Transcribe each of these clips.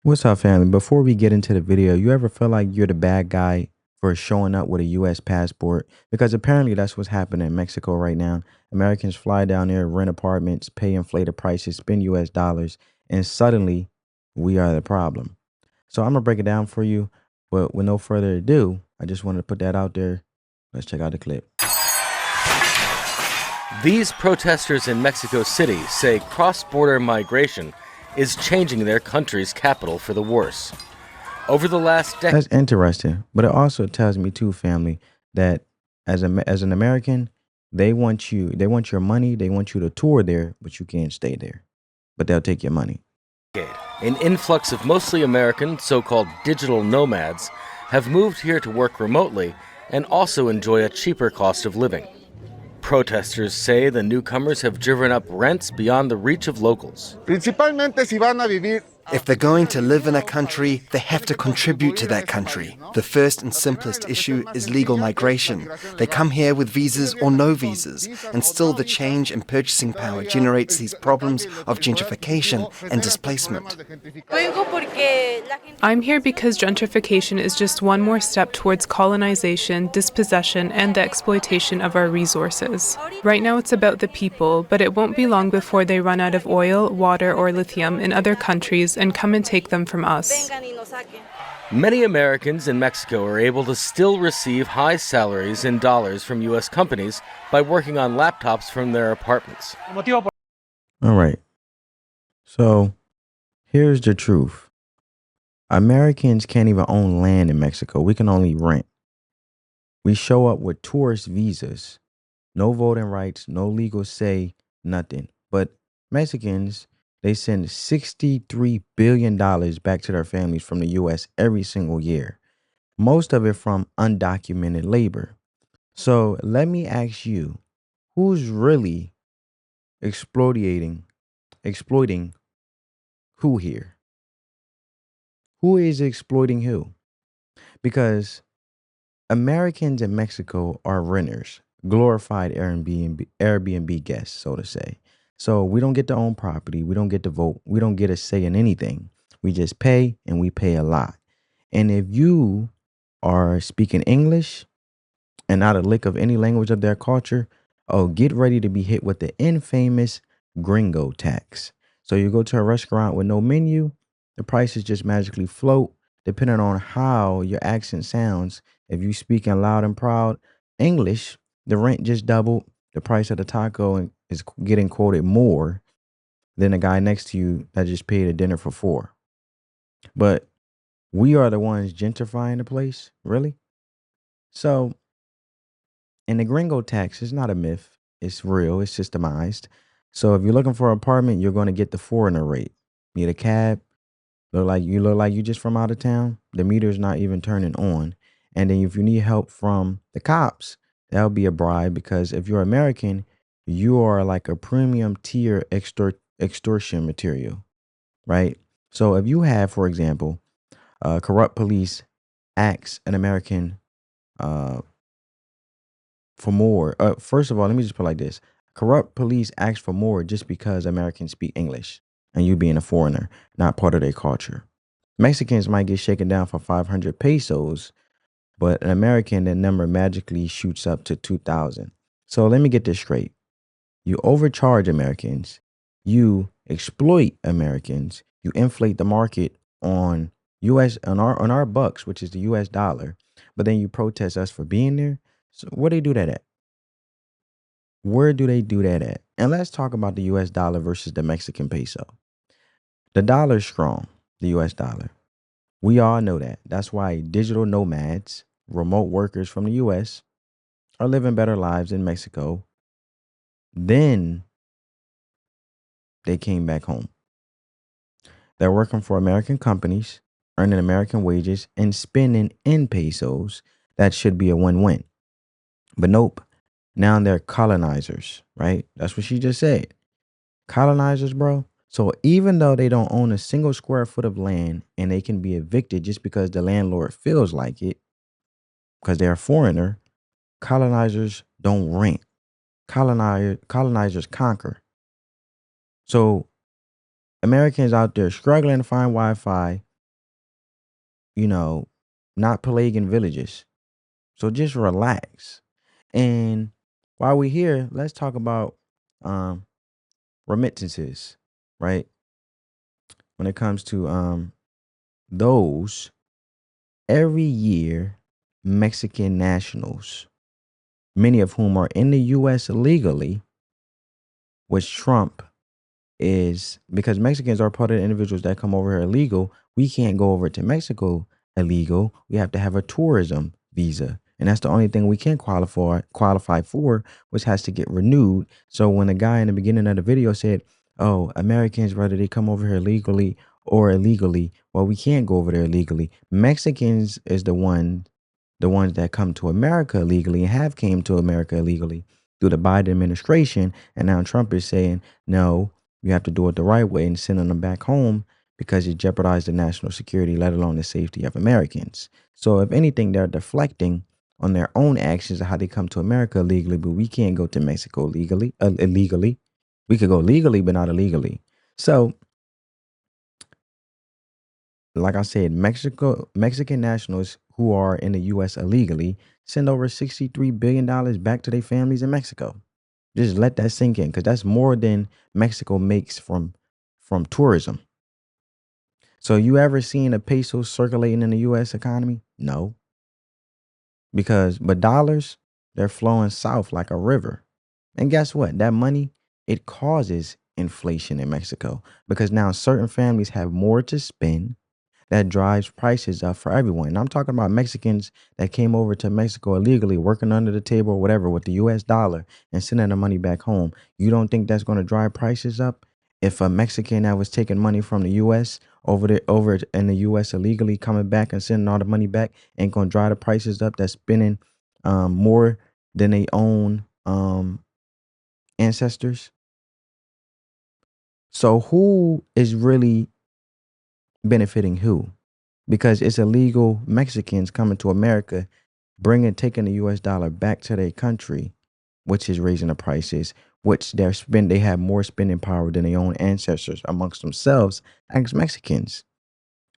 What's up, family? Before we get into the video, you ever feel like you're the bad guy for showing up with a US passport? Because apparently that's what's happening in Mexico right now. Americans fly down there, rent apartments, pay inflated prices, spend US dollars, and suddenly we are the problem. So I'm gonna break it down for you, but with no further ado, I just wanted to put that out there. Let's check out the clip. These protesters in Mexico City say cross-border migration is changing their country's capital for the worse. Over the last decade, That's interesting, but it also tells me too, family, that as an American, they want your money, they want you to tour there, but you can't stay there. But they'll take your money. an influx of mostly American so-called digital nomads have moved here to work remotely and also enjoy a cheaper cost of living. Protesters say the newcomers have driven up rents beyond the reach of locals. Principalmente si van a vivir. If they're going to live in a country, they have to contribute to that country. The first and simplest issue is legal migration. They come here with visas or no visas, and still the change in purchasing power generates these problems of gentrification and displacement. I'm here because gentrification is just one more step towards colonization, dispossession, and the exploitation of our resources. Right now it's about the people, but it won't be long before they run out of oil, water, or lithium in other countries and come and take them from us. Many Americans in Mexico are able to still receive high salaries in dollars from U.S. companies by working on laptops from their apartments. All right. So here's the truth. Americans can't even own land in Mexico. We can only rent. We show up with tourist visas, no voting rights, no legal say, nothing. But Mexicans, they send $63 billion back to their families from the US every single year, most of it from undocumented labor. So let me ask you, who's really exploiting who here? Who is exploiting who? Because Americans in Mexico are renters, glorified Airbnb guests, so to say. So we don't get to own property. We don't get to vote. We don't get a say in anything. We just pay, and we pay a lot. And if you are speaking English and not a lick of any language of their culture, oh, get ready to be hit with the infamous Gringo tax. So you go to a restaurant with no menu, the prices just magically float depending on how your accent sounds. If you speaking loud and proud English, the rent just doubled. The price of the taco is getting quoted more than the guy next to you that just paid a dinner for four. But we are the ones gentrifying the place, really? So, and the gringo tax is not a myth. It's real. It's systemized. So if you're looking for an apartment, you're going to get the foreigner rate. Need a cab? Look like you just from out of town. The meter's not even turning on. And then if you need help from the cops, that'll be a bribe, because if you're American, you are like a premium tier extortion material, right? So if you have, for example, corrupt police asks an American uh, for more. First of all, let me just put it like this: corrupt police ask for more just because Americans speak English, and you being a foreigner, not part of their culture. Mexicans might get shaken down for 500 pesos, but an American, that number magically shoots up to 2,000. So let me get this straight. You overcharge Americans, you exploit Americans, you inflate the market on our bucks, which is the US dollar, but then you protest us for being there. So where do they do that at? Where do they do that at? And let's talk about the US dollar versus the Mexican peso. The dollar's strong, the US dollar. We all know that. That's why digital nomads, remote workers from the US, are living better lives in Mexico. Then they came back home. They're working for American companies, earning American wages, and spending in pesos. That should be a win-win. But nope. Now they're colonizers, right? That's what she just said. Colonizers, bro. So even though they don't own a single square foot of land and they can be evicted just because the landlord feels like it, because they're a foreigner, colonizers don't rent. Colonizers conquer. So Americans out there struggling to find Wi-Fi, you know, not Pelagian villages. So just relax. And while we're here, let's talk about um, remittances, right? When it comes to those, every year, Mexican nationals, many of whom are in the U.S. illegally, which Trump is because Mexicans are part of the individuals that come over here illegal. We can't go over to Mexico illegal. We have to have a tourism visa. And that's the only thing we can qualify for, which has to get renewed. So when the guy in the beginning of the video said, oh, Americans, whether they come over here legally or illegally, well, we can't go over there illegally. Mexicans is the ones that come to America illegally and have came to America illegally through the Biden administration. And now Trump is saying, no, you have to do it the right way and sending them back home because it jeopardized the national security, let alone the safety of Americans. So if anything, they're deflecting on their own actions of how they come to America illegally, but we can't go to Mexico illegally. We could go legally, but not illegally. So, like I said, Mexican nationals who are in the U.S. illegally send over $63 billion back to their families in Mexico. Just let that sink in, because that's more than Mexico makes from tourism. So you ever seen a peso circulating in the U.S. economy? No, but dollars, they're flowing south like a river. And guess what? That money, it causes inflation in Mexico because now certain families have more to spend. That drives prices up for everyone. And I'm talking about Mexicans that came over to Mexico illegally, working under the table or whatever with the US dollar and sending the money back home. You don't think that's going to drive prices up? If a Mexican that was taking money from the US over in the US illegally coming back and sending all the money back ain't going to drive the prices up, that's spending more than they own ancestors. So who is really benefiting who? Because it's illegal Mexicans coming to America, taking the US dollar back to their country, which is raising the prices, which they have more spending power than their own ancestors amongst themselves as Mexicans.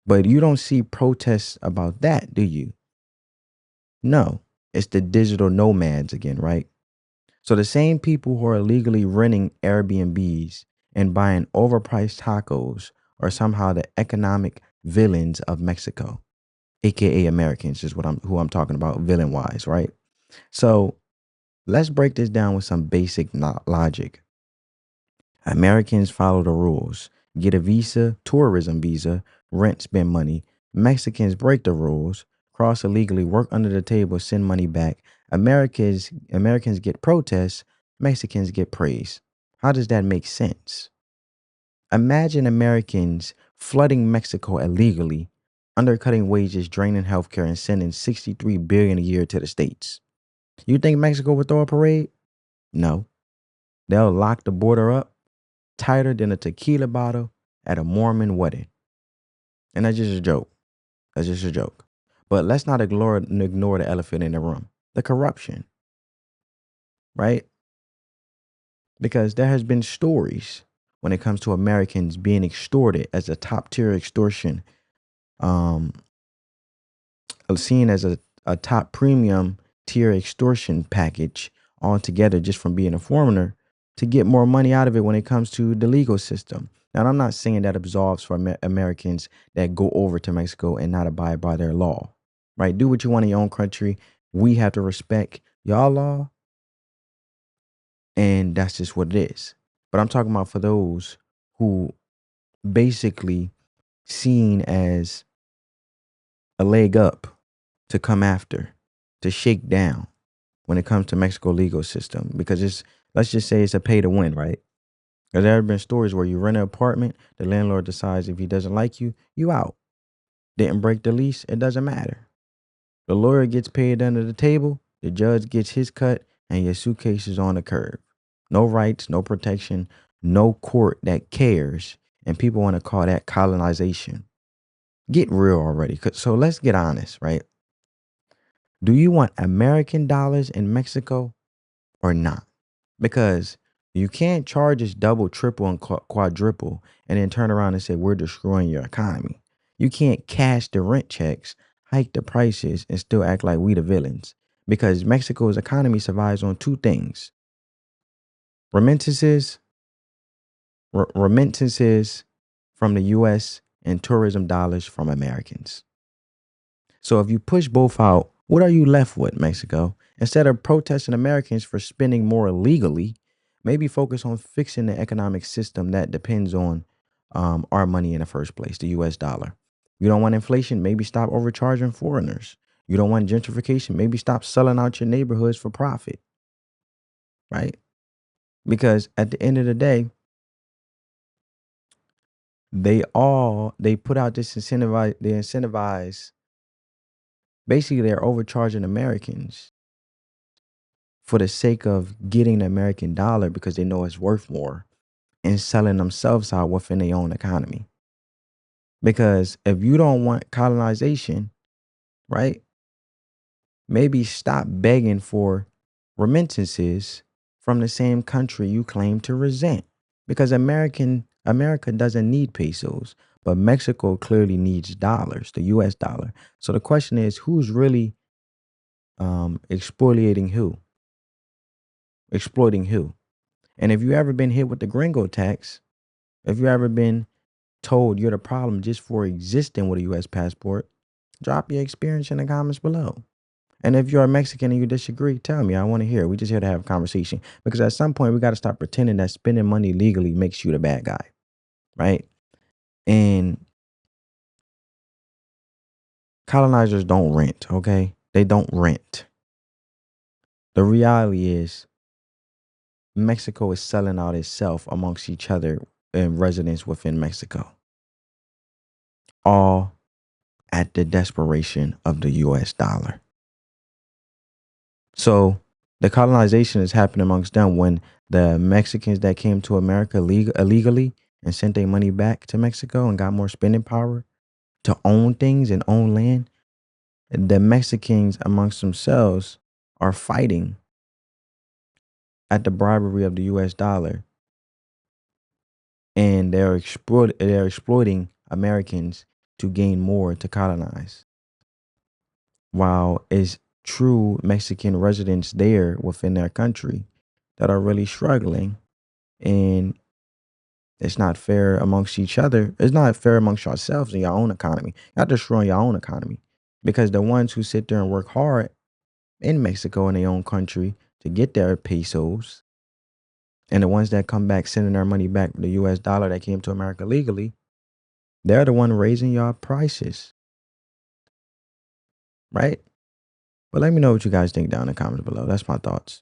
But you don't see protests about that, do you? No, it's the digital nomads again, right? So the same people who are illegally renting Airbnbs and buying overpriced tacos are somehow the economic villains of Mexico, aka Americans, is who I'm talking about, villain wise, right? So let's break this down with some basic logic. Americans follow the rules, get a visa, tourism visa, rent, spend money. Mexicans break the rules, cross illegally, work under the table, send money back. Americans get protests, Mexicans get praise. How does that make sense? Imagine Americans flooding Mexico illegally, undercutting wages, draining healthcare, and sending $63 billion a year to the States. You think Mexico would throw a parade? No. They'll lock the border up tighter than a tequila bottle at a Mormon wedding. And that's just a joke. That's just a joke. But let's not ignore the elephant in the room, the corruption, right? Because there has been stories when it comes to Americans being extorted as a top tier extortion, seen as a top premium tier extortion package altogether just from being a foreigner to get more money out of it when it comes to the legal system. Now, I'm not saying that absolves for Americans that go over to Mexico and not abide by their law, right? Do what you want in your own country. We have to respect y'all law, and that's just what it is. But I'm talking about for those who basically seen as a leg up to come after, to shake down when it comes to Mexico legal system, because let's just say it's a pay to win, right? Because there have been stories where you rent an apartment, the landlord decides if he doesn't like you, you out. Didn't break the lease, it doesn't matter. The lawyer gets paid under the table, the judge gets his cut, and your suitcase is on the curb. No rights, no protection, no court that cares, and people want to call that colonization. Get real already. So let's get honest, right? Do you want American dollars in Mexico or not? Because you can't charge us double, triple, and quadruple and then turn around and say we're destroying your economy. You can't cash the rent checks, hike the prices, and still act like we the villains. Because Mexico's economy survives on two things: remittances, remittances from the US, and tourism dollars from Americans. So if you push both out, what are you left with, Mexico? Instead of protesting Americans for spending more illegally, maybe focus on fixing the economic system that depends on our money in the first place, the US dollar. You don't want inflation, maybe stop overcharging foreigners. You don't want gentrification, maybe stop selling out your neighborhoods for profit, right? Because at the end of the day, they put out this incentivize basically they're overcharging Americans for the sake of getting the American dollar because they know it's worth more and selling themselves out within their own economy. Because if you don't want colonization, right, maybe stop begging for remittances from the same country you claim to resent. Because America doesn't need pesos, but Mexico clearly needs dollars, the US dollar. So the question is, who's really exfoliating who? Exploiting who? And if you ever been hit with the Gringo tax, if you ever been told you're the problem just for existing with a US passport, drop your experience in the comments below. And if you're a Mexican and you disagree, tell me. I want to hear. We just here to have a conversation. Because at some point we got to stop pretending that spending money legally makes you the bad guy. Right? And colonizers don't rent, okay? They don't rent. The reality is Mexico is selling out itself amongst each other and residents within Mexico. All at the desperation of the US dollar. So the colonization is happening amongst them when the Mexicans that came to America illegally and sent their money back to Mexico and got more spending power to own things and own land. The Mexicans amongst themselves are fighting at the bribery of the US dollar, and they're exploiting Americans to gain more to colonize. While it's true Mexican residents there within their country that are really struggling, and it's not fair amongst each other. It's not fair amongst yourselves in your own economy. You're not destroying your own economy, because the ones who sit there and work hard in Mexico in their own country to get their pesos, and the ones that come back sending their money back, the US dollar that came to America legally, they're the one raising your prices, right? But let me know what you guys think down in the comments below. That's my thoughts.